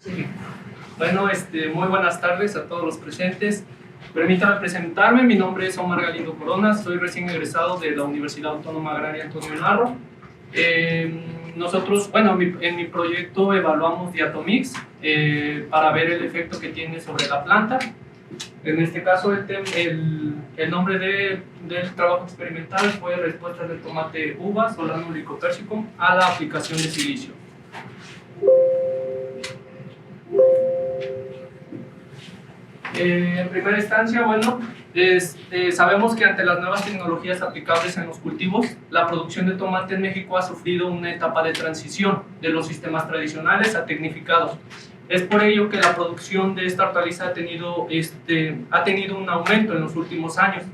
Sí. Bueno, muy buenas tardes a todos los presentes. Permítanme presentarme, mi nombre es Omar Galindo Corona, soy recién egresado de la Universidad Autónoma Agraria Antonio Narro. Nosotros, bueno, en mi proyecto evaluamos Diatomix para ver el efecto que tiene sobre la planta. En este caso, el nombre del trabajo experimental fue respuestas del tomate uva, Solanum lycopersicum, a la aplicación de silicio. En primera instancia, bueno, sabemos que ante las nuevas tecnologías aplicables en los cultivos, la producción de tomate en México ha sufrido una etapa de transición de los sistemas tradicionales a tecnificados. Es por ello que la producción de esta hortaliza ha tenido un aumento en los últimos años.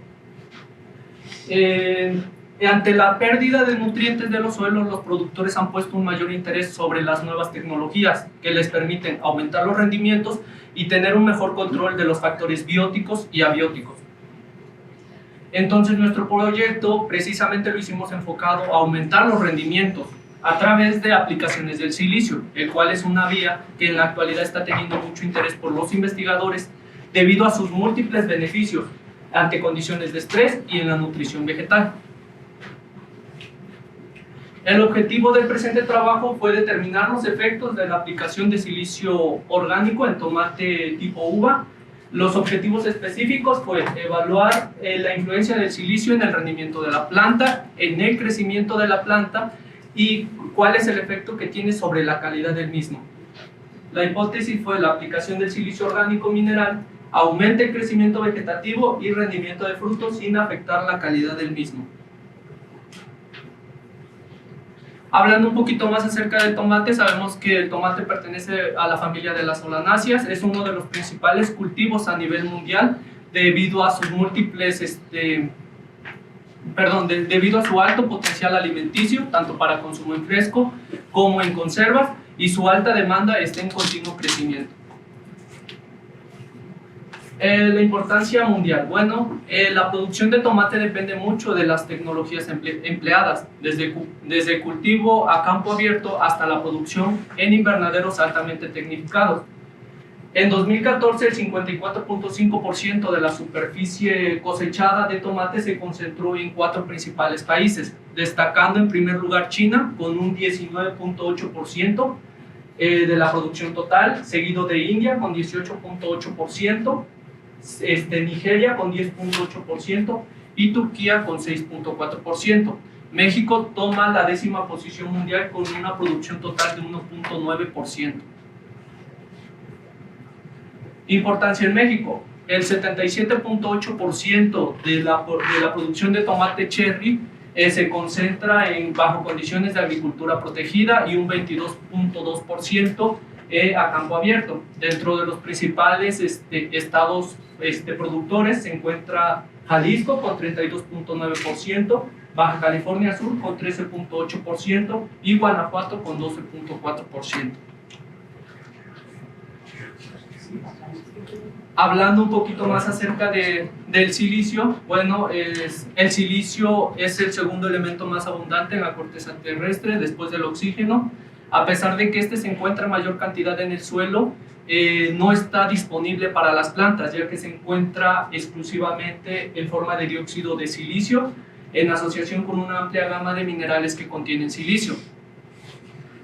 Ante la pérdida de nutrientes de los suelos, los productores han puesto un mayor interés sobre las nuevas tecnologías que les permiten aumentar los rendimientos y tener un mejor control de los factores bióticos y abióticos. Entonces, nuestro proyecto precisamente lo hicimos enfocado a aumentar los rendimientos a través de aplicaciones del silicio, el cual es una vía que en la actualidad está teniendo mucho interés por los investigadores debido a sus múltiples beneficios ante condiciones de estrés y en la nutrición vegetal. El objetivo del presente trabajo fue determinar los efectos de la aplicación de silicio orgánico en tomate tipo uva. Los objetivos específicos fue evaluar la influencia del silicio en el rendimiento de la planta, en el crecimiento de la planta y cuál es el efecto que tiene sobre la calidad del mismo. La hipótesis fue la aplicación del silicio orgánico mineral aumenta el crecimiento vegetativo y rendimiento de frutos sin afectar la calidad del mismo. Hablando un poquito más acerca del tomate, sabemos que el tomate pertenece a la familia de las solanáceas, es uno de los principales cultivos a nivel mundial debido a sus múltiples, debido a su alto potencial alimenticio, tanto para consumo en fresco como en conservas, y su alta demanda está en continuo crecimiento. La importancia mundial. Bueno, la producción de tomate depende mucho de las tecnologías empleadas, desde cultivo a campo abierto hasta la producción en invernaderos altamente tecnificados. En 2014, el 54.5% de la superficie cosechada de tomate se concentró en 4 principales países, destacando en primer lugar China con un 19.8% de la producción total, seguido de India con 18.8%, Nigeria con 10.8% y Turquía con 6.4%. México toma la 10ª posición mundial con una producción total de 1.9%. Importancia en México: el 77.8% de la producción de tomate cherry se concentra bajo condiciones de agricultura protegida y un 22.2% a campo abierto. Dentro de los principales estados productores se encuentra Jalisco con 32.9%, Baja California Sur con 13.8% y Guanajuato con 12.4%. Hablando un poquito más acerca del silicio, bueno, el silicio es el segundo elemento más abundante en la corteza terrestre después del oxígeno. A pesar de que se encuentra en mayor cantidad en el suelo, no está disponible para las plantas, ya que se encuentra exclusivamente en forma de dióxido de silicio, en asociación con una amplia gama de minerales que contienen silicio.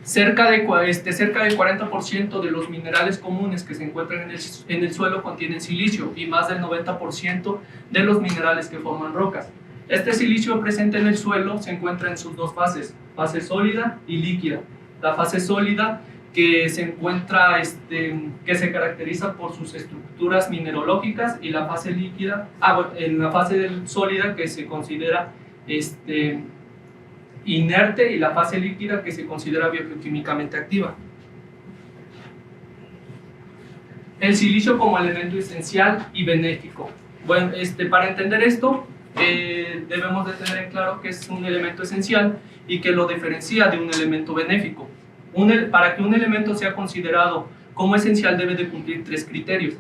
Cerca del 40% de los minerales comunes que se encuentran en el suelo contienen silicio y más del 90% de los minerales que forman rocas. Este silicio presente en el suelo se encuentra en sus dos fases, fase sólida y líquida. La fase sólida que se caracteriza por sus estructuras mineralógicas, y la fase líquida, en la fase sólida que se considera inerte, y la fase líquida que se considera bioquímicamente activa. El silicio como elemento esencial y benéfico. Bueno, para entender esto, debemos de tener en claro que es un elemento esencial y que lo diferencia de un elemento benéfico. Para que un elemento sea considerado como esencial debe de cumplir 3 criterios.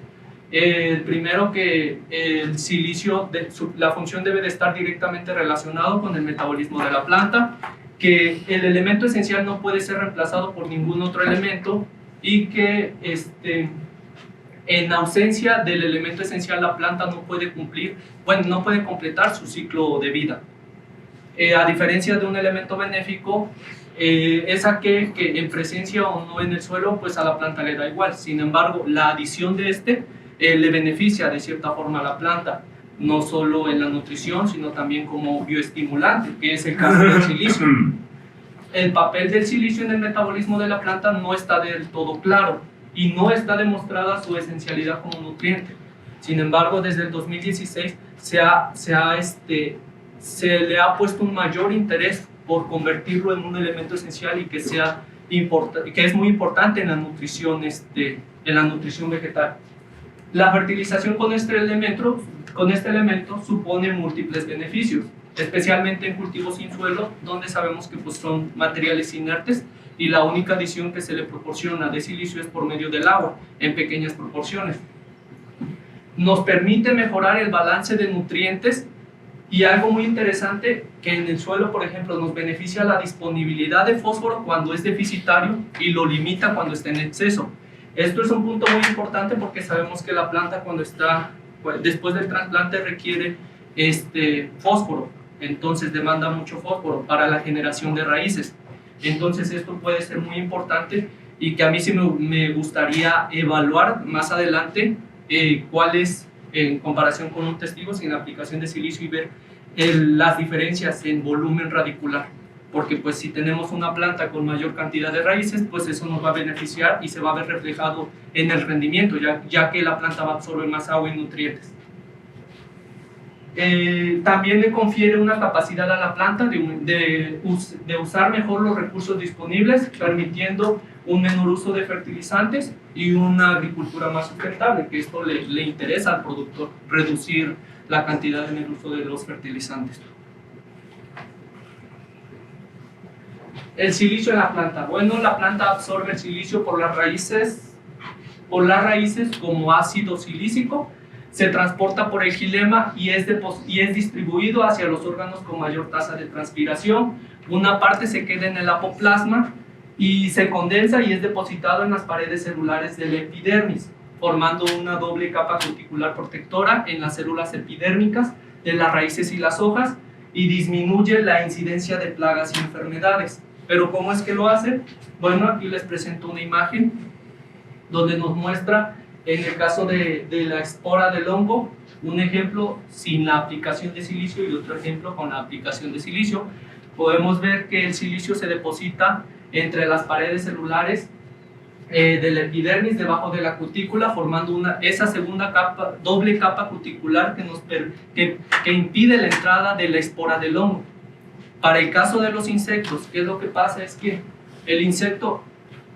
El primero, que el silicio, la función debe de estar directamente relacionado con el metabolismo de la planta, que el elemento esencial no puede ser reemplazado por ningún otro elemento y que en ausencia del elemento esencial la planta no puede no puede completar su ciclo de vida. A diferencia de un elemento benéfico, es aquel que en presencia o no en el suelo, pues a la planta le da igual. Sin embargo, la adición de le beneficia de cierta forma a la planta, no solo en la nutrición, sino también como bioestimulante, que es el caso del silicio. El papel del silicio en el metabolismo de la planta no está del todo claro y no está demostrada su esencialidad como nutriente. Sin embargo, desde el 2016 se le ha puesto un mayor interés por convertirlo en un elemento esencial y que es muy importante en la nutrición, vegetal. La fertilización con este elemento supone múltiples beneficios, especialmente en cultivos sin suelo, donde sabemos que pues, son materiales inertes y la única adición que se le proporciona de silicio es por medio del agua, en pequeñas proporciones. Nos permite mejorar el balance de nutrientes y algo muy interesante, que en el suelo, por ejemplo, nos beneficia la disponibilidad de fósforo cuando es deficitario y lo limita cuando está en exceso. Esto es un punto muy importante porque sabemos que la planta cuando después del trasplante requiere fósforo, entonces demanda mucho fósforo para la generación de raíces. Entonces esto puede ser muy importante y que a mí sí me gustaría evaluar más adelante cuál es, en comparación con un testigo sin aplicación de silicio, y ver las diferencias en volumen radicular, porque pues si tenemos una planta con mayor cantidad de raíces, pues eso nos va a beneficiar y se va a ver reflejado en el rendimiento, ya que la planta va a absorber más agua y nutrientes. También le confiere una capacidad a la planta de usar mejor los recursos disponibles, permitiendo un menor uso de fertilizantes y una agricultura más sustentable, que esto le interesa al productor, reducir la cantidad en el uso de los fertilizantes. El silicio en la planta. Bueno, la planta absorbe el silicio por las raíces como ácido silícico, se transporta por el xilema y es distribuido hacia los órganos con mayor tasa de transpiración. Una parte se queda en el apoplasma y se condensa y es depositado en las paredes celulares del epidermis, formando una doble capa cuticular protectora en las células epidérmicas de las raíces y las hojas, y disminuye la incidencia de plagas y enfermedades. ¿Pero cómo es que lo hace? Bueno, aquí les presento una imagen donde nos muestra, en el caso de la espora del hongo, un ejemplo sin la aplicación de silicio y otro ejemplo con la aplicación de silicio. Podemos ver que el silicio se deposita entre las paredes celulares del epidermis, debajo de la cutícula, formando esa segunda capa, doble capa cuticular que impide la entrada de la espora del hongo. Para el caso de los insectos, ¿qué es lo que pasa? Es que el insecto,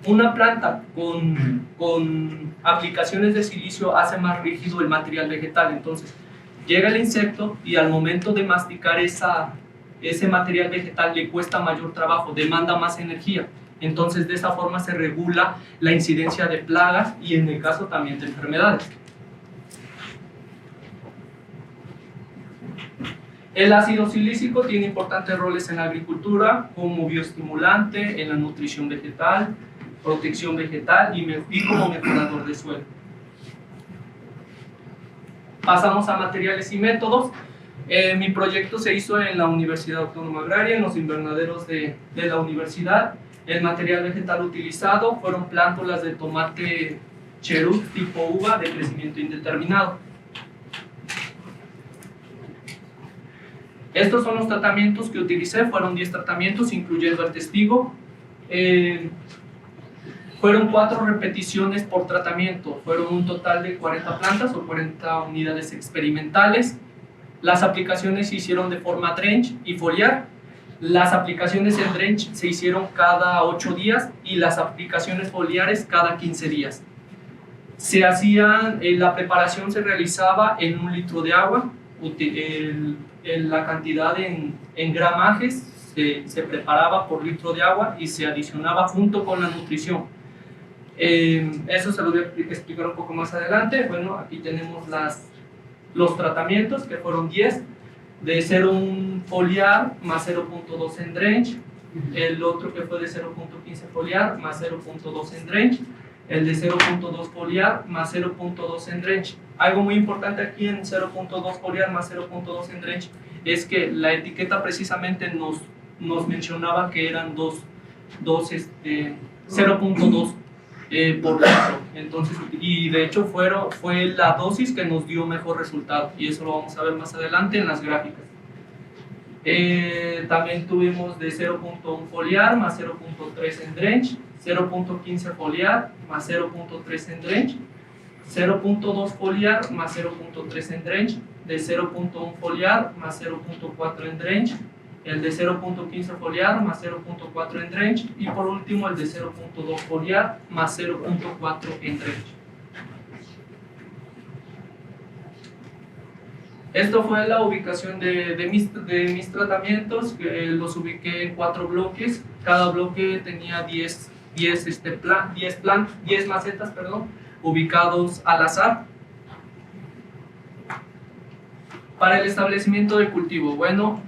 una planta con aplicaciones de silicio hace más rígido el material vegetal. Entonces llega el insecto y al momento de masticar ese material vegetal le cuesta mayor trabajo, demanda más energía. Entonces de esa forma se regula la incidencia de plagas y en el caso también de enfermedades. El ácido silícico tiene importantes roles en la agricultura como bioestimulante, en la nutrición vegetal, protección vegetal y como mejorador de suelo. Pasamos a materiales y métodos. Mi proyecto se hizo en la Universidad Autónoma Agraria, en los invernaderos de la universidad. El material vegetal utilizado fueron plántulas de tomate cherut tipo uva de crecimiento indeterminado. Estos son los tratamientos que utilicé, fueron 10 tratamientos, incluyendo el testigo. Fueron 4 repeticiones por tratamiento, fueron un total de 40 plantas o 40 unidades experimentales. Las aplicaciones se hicieron de forma drench y foliar. Las aplicaciones en drench se hicieron cada 8 días y las aplicaciones foliares cada 15 días. La preparación se realizaba en 1 litro de agua. La cantidad en gramajes se preparaba por litro de agua y se adicionaba junto con la nutrición. Eso se lo voy a explicar un poco más adelante. Bueno, aquí tenemos los tratamientos, que fueron 10, de 0,1 foliar más 0,2 en drench, el otro que fue de 0,15 foliar más 0,2 en drench, el de 0.2 foliar más 0.2 en drench. Algo muy importante aquí en 0.2 foliar más 0.2 en drench es que la etiqueta precisamente nos mencionaba que eran 0.2 por litro. Entonces, y de hecho fue la dosis que nos dio mejor resultado, y eso lo vamos a ver más adelante en las gráficas. También tuvimos de 0.1 foliar más 0.3 en drench, 0.15 foliar más 0.3 en drench, 0.2 foliar más 0.3 en drench, de 0.1 foliar más 0.4 en drench, el de 0.15 foliar más 0.4 en drench, y por último el de 0.2 foliar más 0.4 en drench. Esto fue la ubicación de mis tratamientos, que los ubiqué en 4 bloques. Cada bloque tenía 10 macetas, ubicados al azar. Para el establecimiento de cultivo, bueno,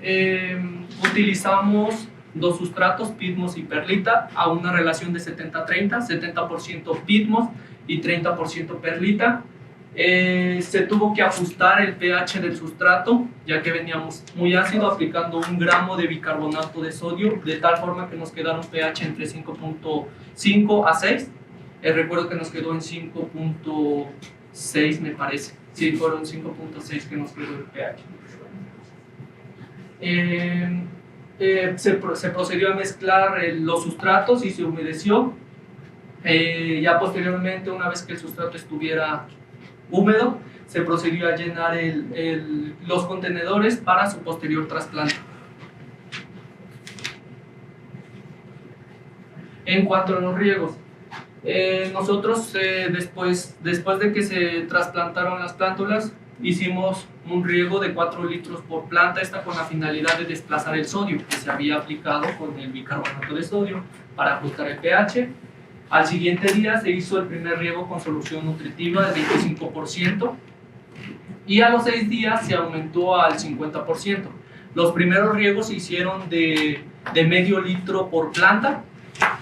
utilizamos 2 sustratos, pitmos y perlita, a una relación de 70-30, 70% pitmos y 30% perlita. Se tuvo que ajustar el pH del sustrato, ya que veníamos muy ácido, aplicando 1 gramo de bicarbonato de sodio, de tal forma que nos quedaron pH entre 5.5 a 6. Recuerdo que nos quedó en 5.6, me parece. Sí, fueron 5.6 que nos quedó el pH. Se procedió a mezclar los sustratos y se humedeció. Ya posteriormente, una vez que el sustrato estuviera húmedo, se procedió a llenar los contenedores para su posterior trasplante. En cuanto a los riegos, nosotros después de que se trasplantaron las plántulas, hicimos un riego de 4 litros por planta, esta con la finalidad de desplazar el sodio que se había aplicado con el bicarbonato de sodio para ajustar el pH. Al siguiente día se hizo el primer riego con solución nutritiva del 25%, y a los 6 días se aumentó al 50%. Los primeros riegos se hicieron de medio litro por planta,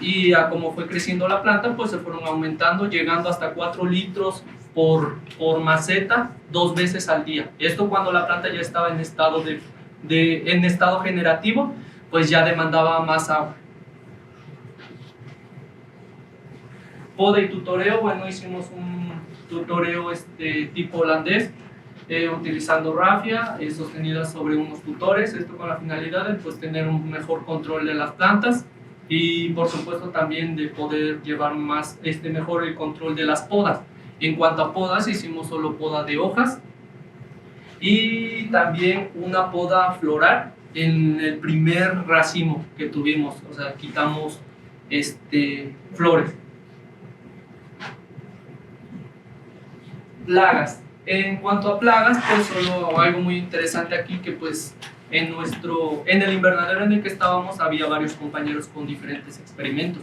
y como fue creciendo la planta, pues se fueron aumentando, llegando hasta 4 litros por maceta 2 veces al día. Esto cuando la planta ya estaba en estado generativo, pues ya demandaba más agua. Poda y tutoreo, bueno, hicimos un tutoreo tipo holandés, utilizando rafia sostenida sobre unos tutores, esto con la finalidad de pues, tener un mejor control de las plantas, y por supuesto también de poder llevar mejor el control de las podas. En cuanto a podas, hicimos solo poda de hojas y también una poda floral en el primer racimo que tuvimos, o sea, quitamos flores. Plagas. En cuanto a plagas, pues solo algo muy interesante aquí, que pues en el invernadero en el que estábamos había varios compañeros con diferentes experimentos.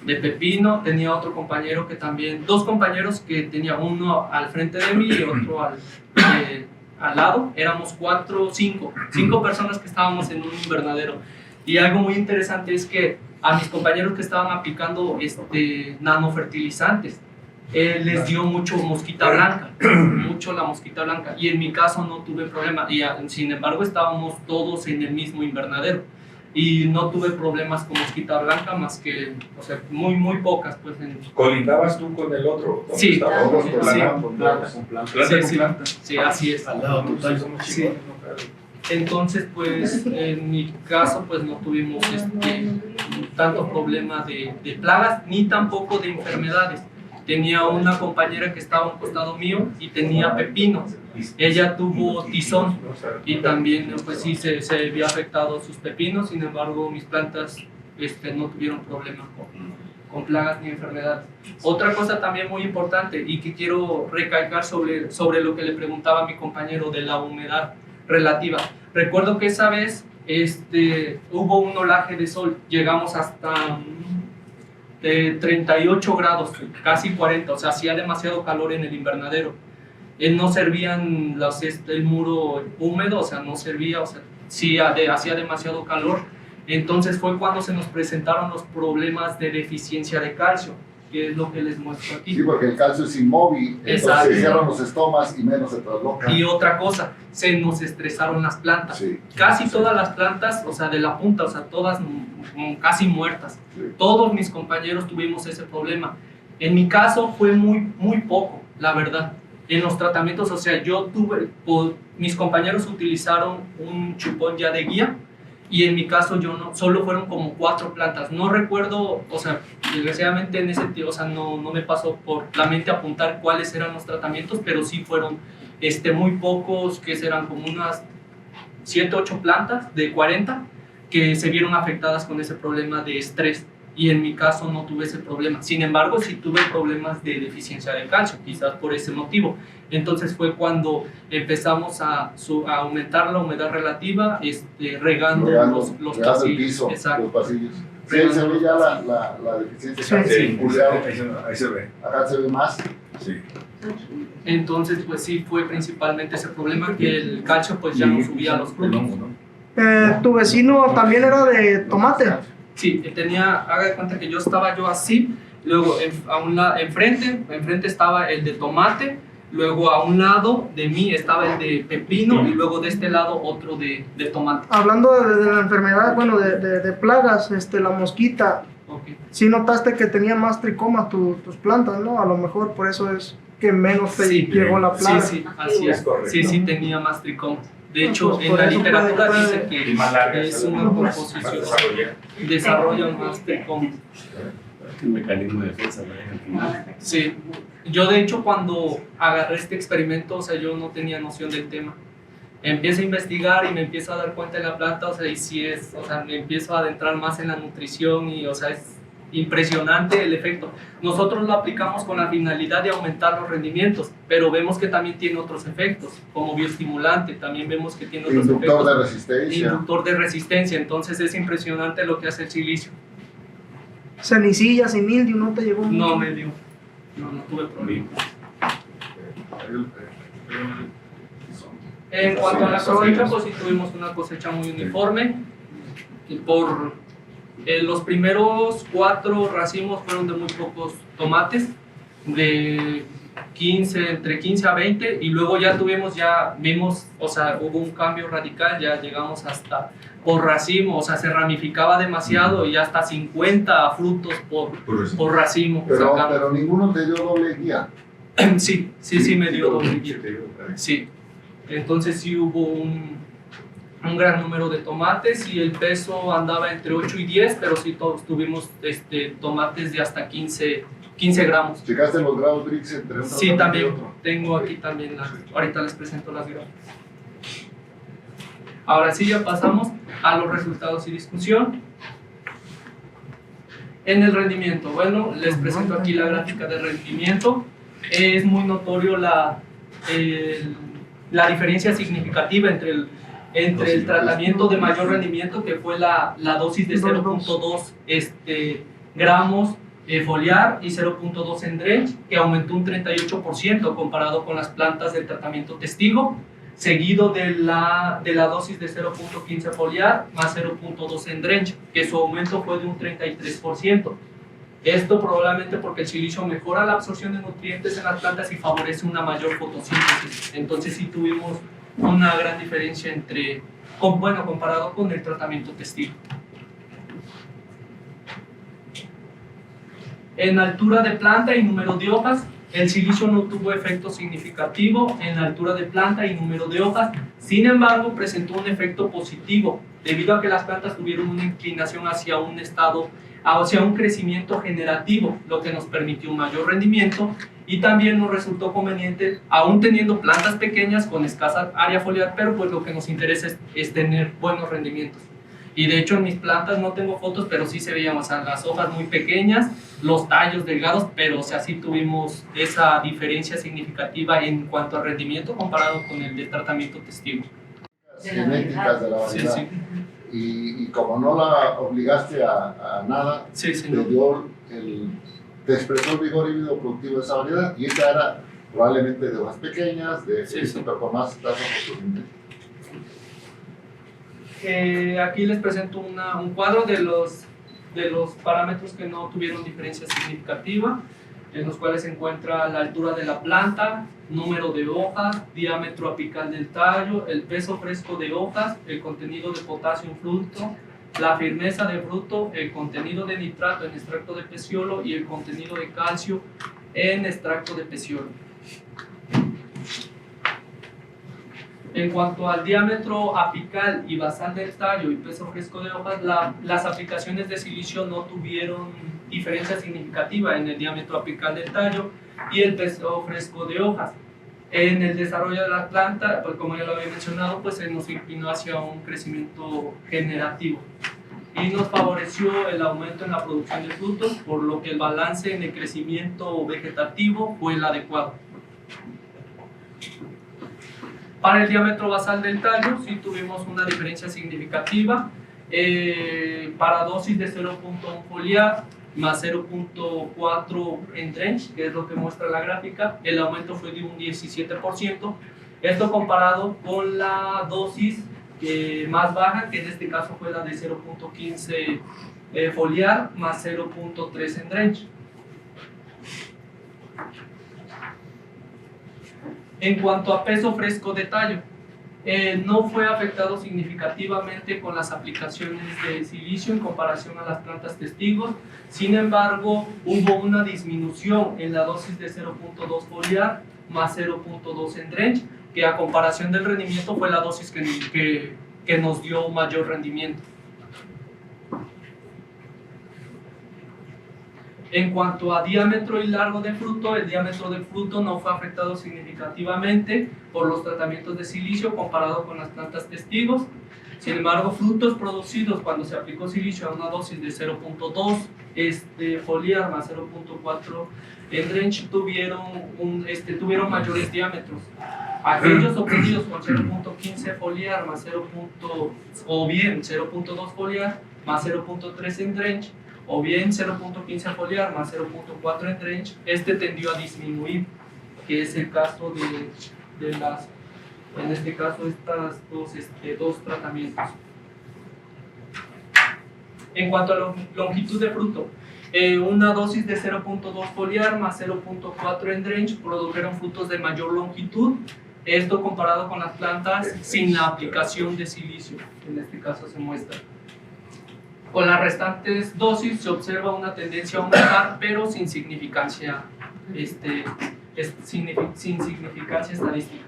De pepino tenía otro compañero que también, 2 compañeros que tenía, uno al frente de mí y otro al lado. Éramos 5 personas que estábamos en un invernadero. Y algo muy interesante es que a mis compañeros que estaban aplicando nanofertilizantes, les dio mucho mosquita blanca, mucho la mosquita blanca, y en mi caso no tuve problema, y sin embargo estábamos todos en el mismo invernadero y no tuve problemas con mosquita blanca, más que, o sea, muy pocas, pues. ¿Colindabas tú con el otro? Sí, Sí, así es. Al lado total. Sí. Entonces, pues, en mi caso, pues no tuvimos tanto problema de plagas, ni tampoco de enfermedades. Tenía una compañera que estaba a un costado mío y tenía pepino. Ella tuvo tizón y también, pues sí, se vio afectado sus pepinos. Sin embargo, mis plantas no tuvieron problemas con plagas ni enfermedades. Otra cosa también muy importante y que quiero recalcar sobre lo que le preguntaba a mi compañero de la humedad relativa. Recuerdo que esa vez hubo un olaje de sol, llegamos hasta de 38 grados, casi 40, o sea, hacía demasiado calor en el invernadero. No servían el muro húmedo, o sea, no servía, o sea, sí hacía demasiado calor. Entonces fue cuando se nos presentaron los problemas de deficiencia de calcio. que es lo que les muestro aquí. Sí, porque el calcio es inmóvil, Exacto. entonces se cierran los estomas y menos se trasloca. Y otra cosa, se nos estresaron las plantas. Sí. Casi todas las plantas, o sea, de la punta, o sea, todas casi muertas. Sí. Todos mis compañeros tuvimos ese problema. En mi caso fue muy poco, la verdad. En los tratamientos, o sea, mis compañeros utilizaron un chupón ya de guía y en mi caso yo no, solo fueron como 4 plantas. No recuerdo, o sea, desgraciadamente en ese tiempo, o sea, no me pasó por la mente apuntar cuáles eran los tratamientos, pero sí fueron muy pocos, que serán como unas 7, 8 plantas de 40 que se vieron afectadas con ese problema de estrés. Y en mi caso no tuve ese problema. Sin embargo, sí tuve problemas de deficiencia de calcio, quizás por ese motivo. Entonces fue cuando empezamos a aumentar la humedad relativa, regando los regando el pasillos. piso, Exacto. los pasillos. Sí, ahí se ve ya la deficiencia. Sí, Sí, Julián, ahí se ve. acá se ve más. Sí. Entonces, pues sí, fue principalmente ese problema, que el calcio pues ya no subía a los El frutos. hongo, ¿no? ¿Tu vecino también era de tomate? Sí, haga de cuenta que yo estaba así, luego enfrente estaba el de tomate, luego a un lado de mí estaba el de pepino y luego de este lado otro de tomate. Hablando de la enfermedad, bueno, de plagas, la mosquita, Okay. sí notaste que tenía más tricomas tus plantas, ¿no? A lo mejor por eso es que menos te Sí, llegó la plaga. Sí, así es. Es correcto. Sí, tenía más tricomas. De hecho, Pues en por la eso literatura puede- dice que Y más largas, es una más composición, desarrollada. desarrollan más tricomas. Un mecanismo de defensa, ¿no? Sí, yo de hecho cuando agarré este experimento, o sea, yo no tenía noción del tema. Empiezo a investigar y me empiezo a dar cuenta de la planta, o sea, y sí o sea, me empiezo a adentrar más en la nutrición y, o sea, es impresionante el efecto. Nosotros lo aplicamos con la finalidad de aumentar los rendimientos, pero vemos que también tiene otros efectos, como bioestimulante, también vemos que tiene otros Inductor efectos. de resistencia. Inductor de resistencia, entonces es impresionante lo que hace el silicio. Cenicillas y mildio, ¿no te llegó? No me dio, no tuve problema. En cuanto a la cosecha, pues sí tuvimos una cosecha muy uniforme. Y por los primeros 4 racimos fueron de muy pocos tomates, de entre 15 a 20, y luego vimos, o sea, hubo un cambio radical, ya llegamos hasta por racimo, o sea, se ramificaba demasiado y hasta 50 frutos por racimo. sacamos. Pero ninguno te dio doble guía. Sí, me dio doble guía. Sí, entonces sí hubo un gran número de tomates y el peso andaba entre 8 y 10, pero sí todos tuvimos tomates de hasta 15 gramos. ¿Checaste los grados Brix entre un Sí, tratamiento y también otro? tengo aquí también, ahorita les presento las gráficas. Ahora sí ya pasamos a los resultados y discusión. En el rendimiento, bueno, les presento aquí la gráfica de rendimiento. Es muy notorio la diferencia significativa entre el tratamiento de mayor rendimiento, que fue la dosis de 0.2 gramos foliar y 0.2 en drench, que aumentó un 38% comparado con las plantas del tratamiento testigo, seguido de la dosis de 0.15 foliar más 0.2 en drench, que su aumento fue de un 33%. Esto probablemente porque el silicio mejora la absorción de nutrientes en las plantas y favorece una mayor fotosíntesis. Entonces sí tuvimos una gran diferencia comparado con el tratamiento testigo. En altura de planta y número de hojas, el silicio no tuvo efecto significativo en altura de planta y número de hojas. Sin embargo, presentó un efecto positivo debido a que las plantas tuvieron una inclinación hacia un crecimiento generativo, lo que nos permitió un mayor rendimiento, y también nos resultó conveniente, aún teniendo plantas pequeñas con escasa área foliar, pero pues lo que nos interesa es tener buenos rendimientos. Y de hecho en mis plantas no tengo fotos, pero sí se veían, o sea, las hojas muy pequeñas, los tallos delgados, pero o sea, sí tuvimos esa diferencia significativa en cuanto al rendimiento comparado con el de tratamiento testigo. Genéticas de la Sí, variedad. sí. Y como no la obligaste a nada, Sí, te expresó el vigor híbrido productivo de esa variedad, y esta era probablemente de hojas pequeñas, pero con más tasa fotosíntesis. Aquí les presento un cuadro de los parámetros que no tuvieron diferencia significativa, en los cuales se encuentra la altura de la planta, número de hojas, diámetro apical del tallo, el peso fresco de hojas, el contenido de potasio en fruto, la firmeza de fruto, el contenido de nitrato en extracto de peciolo y el contenido de calcio en extracto de peciolo. En cuanto al diámetro apical y basal del tallo y peso fresco de hojas, las aplicaciones de silicio no tuvieron diferencia significativa en el diámetro apical del tallo y el peso fresco de hojas. En el desarrollo de la planta, pues como ya lo había mencionado, pues se nos inclinó hacia un crecimiento generativo y nos favoreció el aumento en la producción de frutos, por lo que el balance en el crecimiento vegetativo fue el adecuado. Para el diámetro basal del tallo sí tuvimos una diferencia significativa. Para dosis de 0.1 foliar más 0.4 en drench, que es lo que muestra la gráfica, el aumento fue de un 17%. Esto comparado con la dosis más baja, que en este caso fue la de 0.15 foliar más 0.3 en drench. En cuanto a peso fresco de tallo, no fue afectado significativamente con las aplicaciones de silicio en comparación a las plantas testigos. Sin embargo, hubo una disminución en la dosis de 0.2 foliar más 0.2 en drench, que a comparación del rendimiento fue la dosis que nos dio mayor rendimiento. En cuanto a diámetro y largo de fruto, el diámetro del fruto no fue afectado significativamente por los tratamientos de silicio comparado con las plantas testigos. Sin embargo, frutos producidos cuando se aplicó silicio a una dosis de 0.2 foliar más 0.4 en drench tuvieron mayores diámetros. Aquellos obtenidos con 0.15 foliar más 0.2 foliar más 0.3 en drench, o bien 0.15 foliar más 0.4 en drench, tendió a disminuir, que es el caso en este caso, estas dos tratamientos. En cuanto a la longitud de fruto, una dosis de 0.2 foliar más 0.4 en drench produjeron frutos de mayor longitud, esto comparado con las plantas sin la aplicación de silicio, en este caso se muestra. Con las restantes dosis se observa una tendencia a aumentar, pero sin significancia, sin significancia estadística.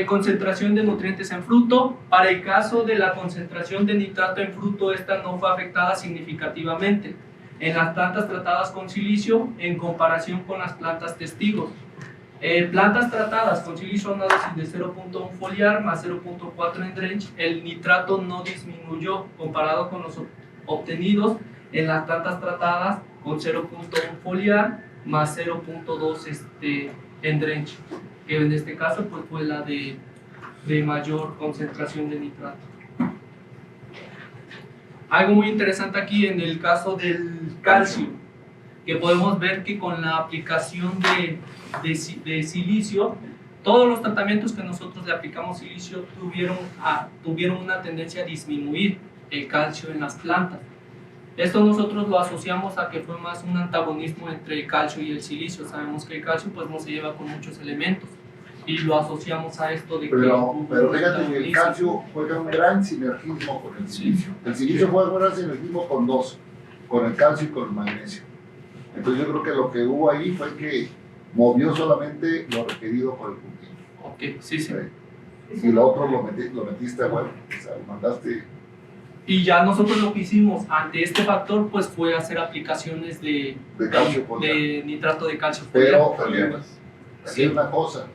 Concentración de nutrientes en fruto. Para el caso de la concentración de nitrato en fruto, esta no fue afectada significativamente en las plantas tratadas con silicio en comparación con las plantas testigos. Plantas tratadas con silicio a una dosis de 0.1 foliar más 0.4 en drench, el nitrato no disminuyó comparado con los obtenidos en las plantas tratadas con 0.1 foliar más 0.2 en drench, que en este caso pues, fue la de mayor concentración de nitrato. Algo muy interesante aquí en el caso del calcio, que podemos ver que con la aplicación de silicio, todos los tratamientos que nosotros le aplicamos silicio tuvieron una tendencia a disminuir el calcio en las plantas. Esto nosotros lo asociamos a que fue más un antagonismo entre el calcio y el silicio. Sabemos que el calcio pues no se lleva con muchos elementos y lo asociamos a esto de pero fíjate que el calcio juega un gran sinergismo con el silicio. El silicio juega un gran sinergismo con dos, con el calcio y con el magnesio. Entonces yo creo que lo que hubo ahí fue que movió solamente lo requerido por el cultivo. Ok, sí, sí. Y lo otro lo metiste a huevo, o sea, lo mandaste. Y ya nosotros lo que hicimos ante este factor pues fue hacer aplicaciones de nitrato de calcio. Pero aquí hay una cosa,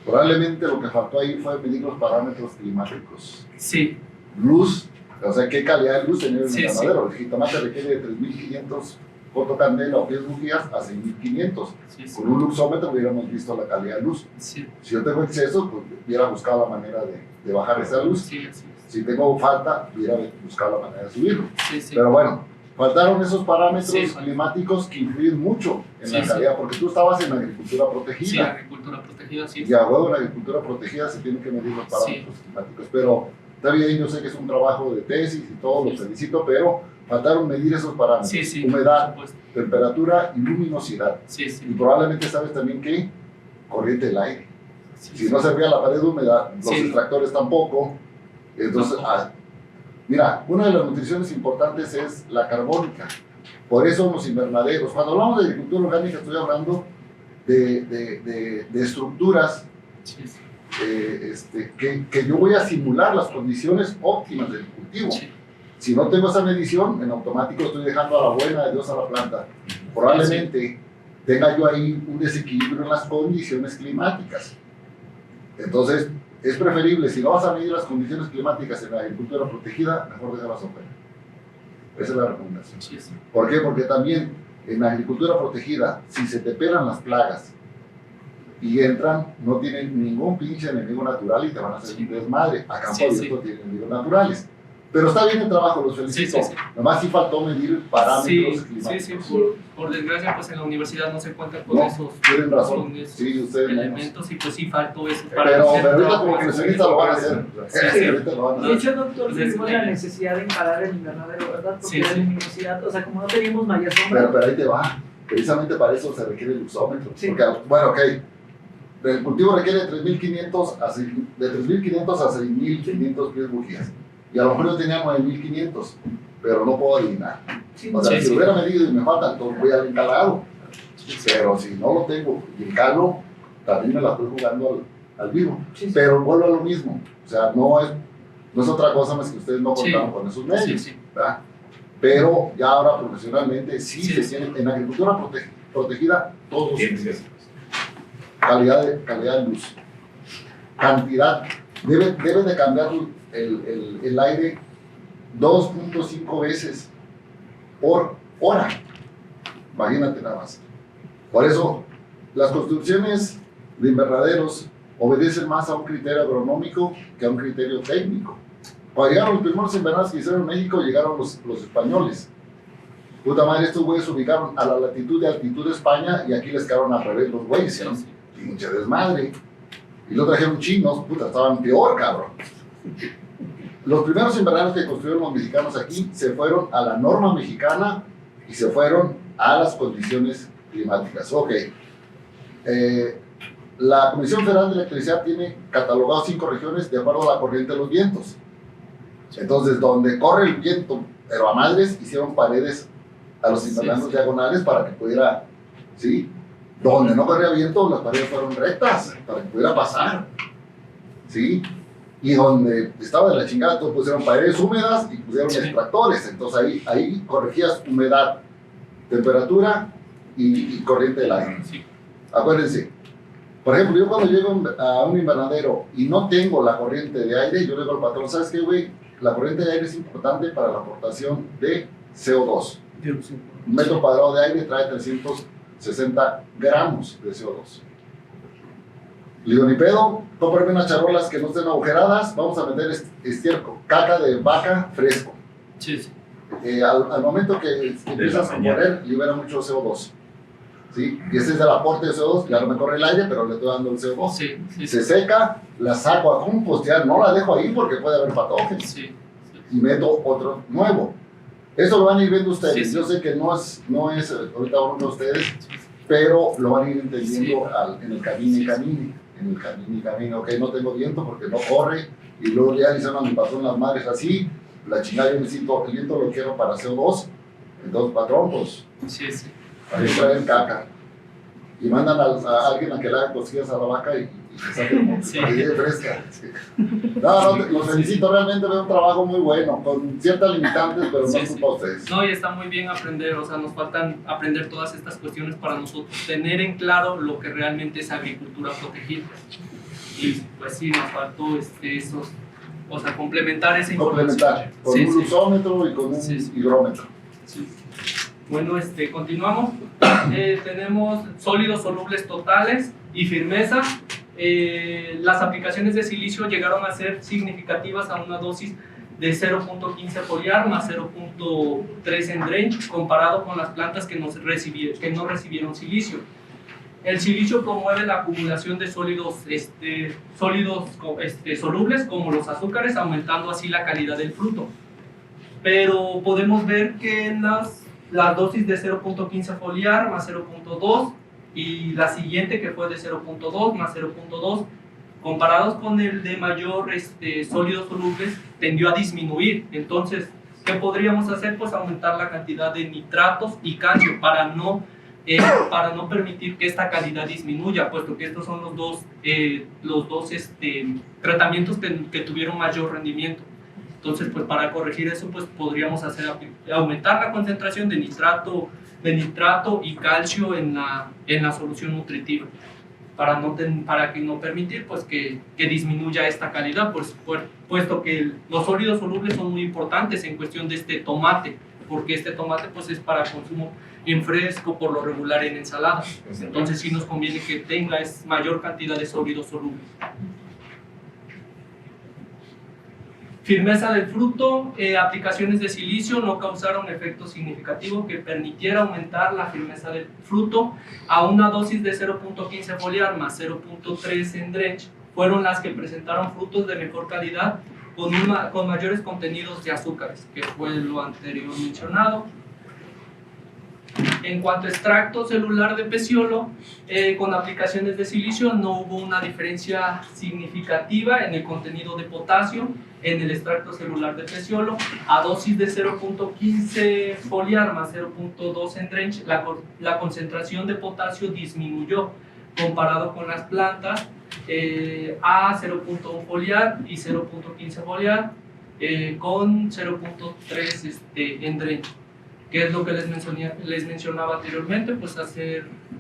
probablemente lo que faltó ahí fue medir los parámetros climáticos. Sí. Luz, o sea, qué calidad de luz tenía el Sí, invernadero. El jitomate requiere de 3.500 fotocandela o 10 bujías a 6.500. Sí, sí. Con un luxómetro hubiéramos visto la calidad de luz. Sí. Si yo tengo exceso, pues hubiera buscado la manera de bajar esa luz. Sí, así es. Si tengo falta, hubiera buscado la manera de subirlo. Sí, sí. Pero bueno, faltaron esos parámetros Sí. climáticos que influyen mucho en Sí, la calidad, porque tú estabas en agricultura Sí, protegida. agricultura protegida, sí. Y a huevo en agricultura protegida se tienen que medir los parámetros climáticos. Pero Está bien, yo sé que es un trabajo de tesis y todo, lo felicito, pero faltaron medir esos parámetros. Sí, sí, Humedad, por supuesto. temperatura y luminosidad. Sí, Y sí. probablemente sabes también que corriente del aire. Sí, Si no servía la pared húmeda, los Sí. extractores tampoco. Entonces, Tampoco. mira, una de las nutriciones importantes es la carbónica. Por eso los invernaderos, cuando hablamos de agricultura orgánica, estoy hablando de estructuras Sí, sí. que yo voy a simular las condiciones óptimas del cultivo. Sí. Si no tengo esa medición, en automático estoy dejando a la buena de Dios a la planta. Probablemente tenga yo ahí un desequilibrio en las condiciones climáticas. Entonces, es preferible, si no vas a medir las condiciones climáticas en la agricultura protegida, mejor déjalas afuera. Esa es la recomendación. Sí, sí. ¿Por qué? Porque también en la agricultura protegida, si se te pelan las plagas y entran, no tienen ningún pinche enemigo natural y te van a hacer Sí. un desmadre. A campo Sí, abierto tienen enemigos naturales. Pero está bien el trabajo, los felicito. Sí, sí, sí. Nomás sí faltó medir parámetros Sí, climáticos. sí, sí, por desgracia, pues en la universidad no se cuenta con No, esos, tienen razón. con esos Sí, ustedes menos. elementos y pues sí faltó eso Pero ahorita como profesionistas lo van a hacer. Sí. Ahorita lo van a De hacer. hecho, doctor, tuvimos la necesidad de encarar el invernadero, ¿verdad? Porque Sí, en sí. la universidad, o sea, como no teníamos mayor Pero, sombra, pero ahí te va. Precisamente para eso se requiere el luxómetro. Sí. Porque, bueno, ok. El cultivo requiere de 3.500 a 6.500 pies bujías. Y a lo mejor yo tenía 9.500, pero no puedo adivinar. sí, O sea, Sí, si sí. lo hubiera medido y me falta, entonces voy al encalado. Pero si no lo tengo y encalo, también me la estoy jugando al vivo. sí, sí. Pero vuelvo a lo mismo. O sea, no es otra cosa más que ustedes no Sí. contaron con esos medios. Sí, sí. ¿verdad? Pero ya ahora profesionalmente sí, Sí, se sí. tiene, en agricultura protegida, todos Tienes tienen que- calidad de luz, cantidad, debe de cambiar el aire 2.5 veces por hora, imagínate nada más. Por eso las construcciones de invernaderos obedecen más a un criterio agronómico que a un criterio técnico. Cuando llegaron los primeros invernaderos que hicieron en México, llegaron los españoles. Puta madre, estos güeyes se ubicaron a la latitud y altitud de España y aquí les quedaron al revés los güeyes, Sí, ¿no? sí. Pinche desmadre. Y lo trajeron chinos, puta, estaban peor, cabrón. Los primeros invernaderos que construyeron los mexicanos aquí se fueron a la norma mexicana y se fueron a las condiciones climáticas. Ok. La Comisión Federal de Electricidad tiene catalogadas 5 regiones de acuerdo a la corriente de los vientos. Entonces, donde corre el viento, pero a madres, hicieron paredes a los invernaderos sí. diagonales para que pudiera, ¿sí? Donde no corría viento, las paredes fueron rectas para que pudiera pasar, ¿sí? Y donde estaba de la chingada, entonces pusieron paredes húmedas y pusieron Sí. extractores. Entonces ahí corregías humedad, temperatura y corriente del aire. Sí. Acuérdense, por ejemplo, yo cuando llego a un invernadero y no tengo la corriente de aire, yo le digo al patrón, ¿sabes qué, güey? La corriente de aire es importante para la aportación de CO2. Un metro cuadrado de aire trae 360 gramos de CO2. Le digo, ni pedo, cómprame unas charolas que no estén agujeradas, vamos a meter estiércol, caca de vaca fresco. Sí, sí. Al momento que empiezas a morir, libera mucho CO2. ¿Sí? Y ese es el aporte de CO2, ya no me corre el aire, pero le estoy dando el CO2. Sí, sí, Se sí. seca, la saco a compostear, no la dejo ahí porque puede haber patógenos. Sí. Y meto otro nuevo. Eso lo van a ir viendo ustedes. Sí, sí. Yo sé que no es ahorita uno de ustedes, pero lo van a ir entendiendo Sí. en el camino y camino. En el camino y camino. Ok, no tengo viento porque no corre. Y luego ya dicen a mi patrón las madres así. La chingada, yo necesito, el viento lo quiero para CO2. Entonces, patrón, pues Sí, sí. ahí traen caca. Y mandan a alguien a que le haga cosquillas a la vaca y se saque el monte. Sí. Ahí de fresca. Sí. No, los felicito, realmente veo un trabajo muy bueno, con ciertas limitantes, pero Sí, no es sí. culpa de ustedes. No, y está muy bien aprender, o sea, nos faltan aprender todas estas cuestiones para nosotros tener en claro lo que realmente es agricultura protegida. Y pues sí, nos faltó esos, o sea, complementar esa información. Complementar, con Sí, un sí. luxómetro y con un Sí, sí. higrómetro. Sí. Bueno, continuamos. Tenemos sólidos solubles totales y firmeza. Las aplicaciones de silicio llegaron a ser significativas a una dosis de 0.15 foliar más 0.3 en drain, comparado con las plantas que no recibieron silicio. El silicio promueve la acumulación de sólidos, solubles como los azúcares, aumentando así la calidad del fruto. Pero podemos ver que en las dosis de 0.15 foliar más 0.2 y la siguiente que fue de 0.2 más 0.2, comparados con el de mayor sólidos solubles, tendió a disminuir. Entonces, ¿qué podríamos hacer? Pues aumentar la cantidad de nitratos y calcio para no permitir que esta calidad disminuya, puesto que estos son los dos tratamientos que tuvieron mayor rendimiento. Entonces, pues para corregir eso, pues podríamos aumentar la concentración de nitrato y calcio en la solución nutritiva, para que no permitir pues que disminuya esta calidad, puesto que los sólidos solubles son muy importantes en cuestión de este tomate, porque este tomate pues es para consumo en fresco, por lo regular en ensaladas. Entonces sí nos conviene que tenga mayor cantidad de sólidos solubles. Firmeza del fruto. Aplicaciones de silicio no causaron efecto significativo que permitiera aumentar la firmeza del fruto a una dosis de 0.15 foliar más 0.3 en drench. Fueron las que presentaron frutos de mejor calidad con mayores contenidos de azúcares, que fue lo anterior mencionado. En cuanto a extracto celular de peciolo, con aplicaciones de silicio no hubo una diferencia significativa en el contenido de potasio en el extracto celular de peciolo. A dosis de 0.15 foliar más 0.2 en drench, la concentración de potasio disminuyó comparado con las plantas a 0.1 foliar y 0.15 foliar con 0.3 en drench. ¿Qué es lo que les mencionaba anteriormente? Pues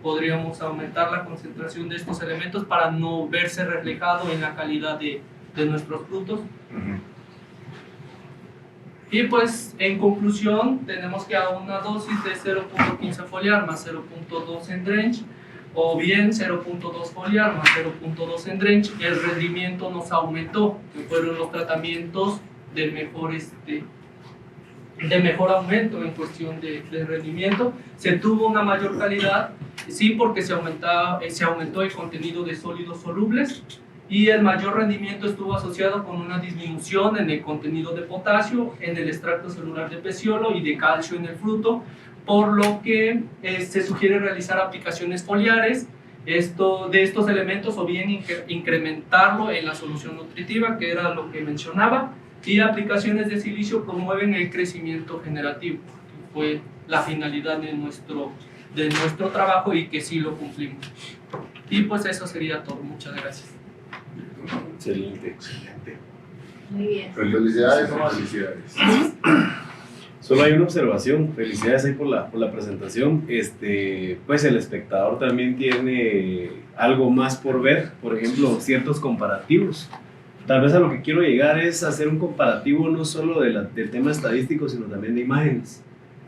podríamos aumentar la concentración de estos elementos para no verse reflejado en la calidad de nuestros frutos. Y pues en conclusión tenemos que a una dosis de 0.15 foliar más 0.2 en drench, o bien 0.2 foliar más 0.2 en drench, el rendimiento nos aumentó, que fueron los tratamientos de mejor aumento en cuestión de rendimiento. Se tuvo una mayor calidad, sí, porque se aumentó el contenido de sólidos solubles, y el mayor rendimiento estuvo asociado con una disminución en el contenido de potasio en el extracto celular de peciolo y de calcio en el fruto, por lo que se sugiere realizar aplicaciones foliares de estos elementos, o bien incrementarlo en la solución nutritiva, que era lo que mencionaba. Y aplicaciones de silicio promueven el crecimiento generativo, que fue la finalidad de nuestro trabajo y que sí lo cumplimos. Y pues eso sería todo. Muchas gracias. Excelente. Muy bien. Felicidades. Felicidades. Solo hay una observación. Felicidades ahí por la presentación. Pues el espectador también tiene algo más por ver, por ejemplo, ciertos comparativos. Tal vez a lo que quiero llegar es hacer un comparativo no solo del tema estadístico, sino también de imágenes,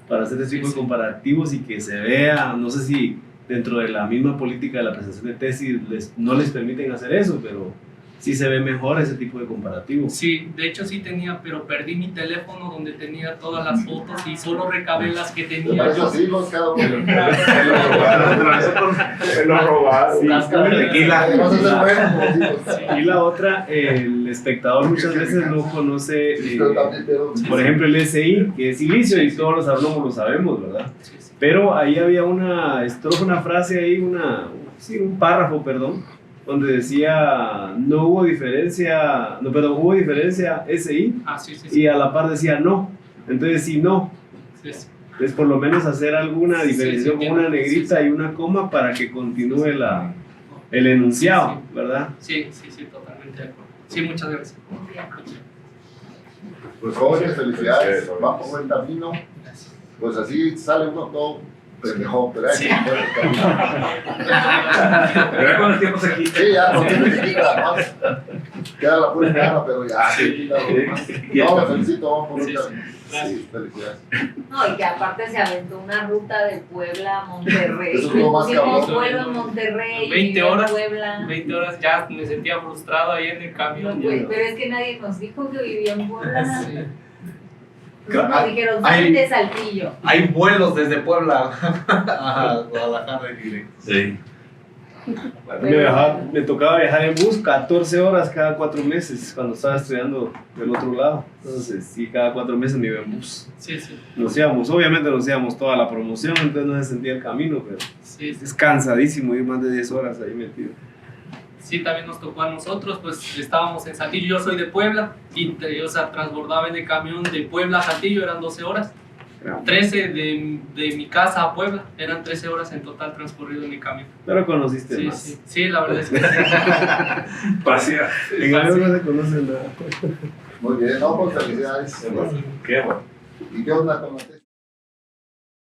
para hacer ese tipo de comparativos y que se vea, no sé si dentro de la misma política de la presentación de tesis no les permiten hacer eso, pero sí se ve mejor ese tipo de comparativos. Sí, de hecho sí tenía, pero perdí mi teléfono donde tenía todas las fotos y solo recabé las que tenía. Eso sí, los cada uno. Me lo robaron. Sí, Tequila. y la otra, el espectador muchas veces no conoce, por ejemplo, el SI, que es silicio, y todos los aglomos lo sabemos, ¿verdad? Sí, sí. Pero ahí había una frase ahí, un párrafo, perdón, donde decía hubo diferencia SI, Sí. y a la par decía no. Entonces, si no, Sí, sí. es por lo menos hacer alguna diferenciación sí, con una sí, negrita sí. y una coma para que continúe el enunciado, Sí. ¿verdad? Sí, totalmente de acuerdo. Sí, muchas gracias. Muy bien. Pues jóvenes, felicidades. Van por buen camino. Pues así sale uno todo pendejo, pero hay Sí. que poner el camino. Pero con el tiempo se quita. Sí, ya, no tiene que quitar más. Queda la pura cara, pero ya se quita lo demás. No, me felicito, vamos por un Sí, camino. Gracias. Sí, felicidades. No, y que aparte se aventó una ruta de Puebla a Monterrey. Eso es lo más Pusimos cabrón. vuelo en Monterrey, 20 y en horas. Puebla. 20 horas ya me sentía frustrado ahí en el No, camión. pues, pero es que nadie nos dijo que vivía en Puebla. Sí. Nos dijeron, Hay- salen de Saltillo. Hay vuelos desde Puebla a Guadalajara y directo. Sí. Me tocaba viajar en bus 14 horas cada 4 meses cuando estaba estudiando del otro lado. Entonces, sí, cada 4 meses me iba en bus. Sí, sí. Obviamente nos íbamos toda la promoción, entonces no se sentía el camino, pero Sí, sí. es cansadísimo ir más de 10 horas ahí metido. Sí, también nos tocó a nosotros, pues estábamos en Saltillo, yo soy de Puebla, y o sea, transbordaba en el camión de Puebla a Saltillo, eran 12 horas, 13 de mi casa a Puebla, eran 13 horas en total transcurrido en mi camión. Pero conociste Sí, más. sí, sí, la verdad es que sí. Pasea. En avión no se conoce nada. Muy bien, no, pues felicidades. Qué bueno. ¿Y qué onda con la